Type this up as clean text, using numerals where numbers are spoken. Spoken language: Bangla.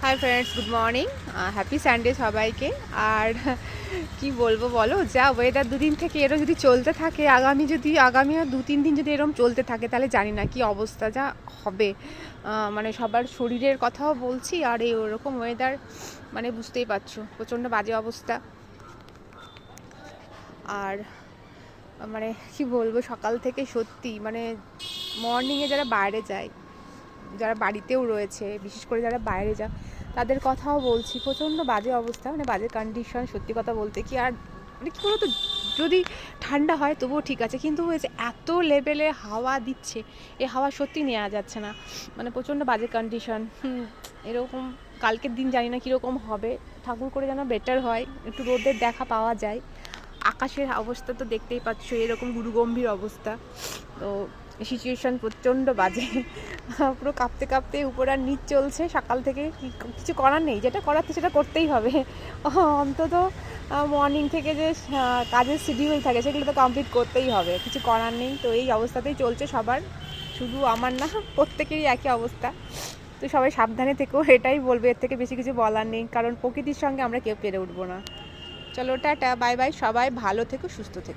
Hi friends, good morning. Happy Sunday সবাইকে। আর কি বলবো বলো, যা ওয়েদার দুদিন থেকে এরকম যদি চলতে থাকে, আগামী আর 2-3 দিন যদি এরকম চলতে থাকে, তাহলে জানি না কি অবস্থা যা হবে। মানে সবার শরীরের কথাও বলছি, আর এই ওরকম ওয়েদার মানে বুঝতেই পারছো, প্রচণ্ড বাজে অবস্থা। আর মানে কি বলবো, সকাল থেকে সত্যি মানে মর্নিংয়ে যারা বাইরে যায়, যারা বাড়িতেও রয়েছে, বিশেষ করে যারা বাইরে যায় তাদের কথাও বলছি, প্রচণ্ড বাজে অবস্থা, মানে বাজে কন্ডিশন। সত্যি কথা বলতে কি, আর মানে কী বলতো, যদি ঠান্ডা হয় তবুও ঠিক আছে, কিন্তু হয়েছে এত লেভেলে হাওয়া দিচ্ছে, এই হাওয়া সত্যি নেওয়া যাচ্ছে না, মানে প্রচণ্ড বাজে কন্ডিশন। এরকম কালকের দিন জানি না কীরকম হবে, ঠাকুর করে যেন বেটার হয়, একটু রোদের দেখা পাওয়া যায়। আকাশের অবস্থা তো দেখতেই পাচ্ছ, এরকম গুরুগম্ভীর অবস্থা। তো সিচুয়েশান প্রচণ্ড বাজে, পুরো কাঁপতে কাঁপতে উপর আর নিচ চলছে সকাল থেকে। কিছু করার নেই, যেটা করার সেটা করতেই হবে। অন্তত মর্নিং থেকে যে কাজের শিডিউল থাকে সেগুলো তো কমপ্লিট করতেই হবে, কিছু করার নেই। তো এই অবস্থাতেই চলছে সবার, শুধু আমার না, প্রত্যেকেরই একই অবস্থা। তো সবাই সাবধানে থেকো, এটাই বলবে, এর থেকে বেশি কিছু বলার নেই, কারণ প্রকৃতির সঙ্গে আমরা কেউ পেরে উঠবো না। চলো টাটা, বাই বাই, সবাই ভালো থেকো, সুস্থ থেকো।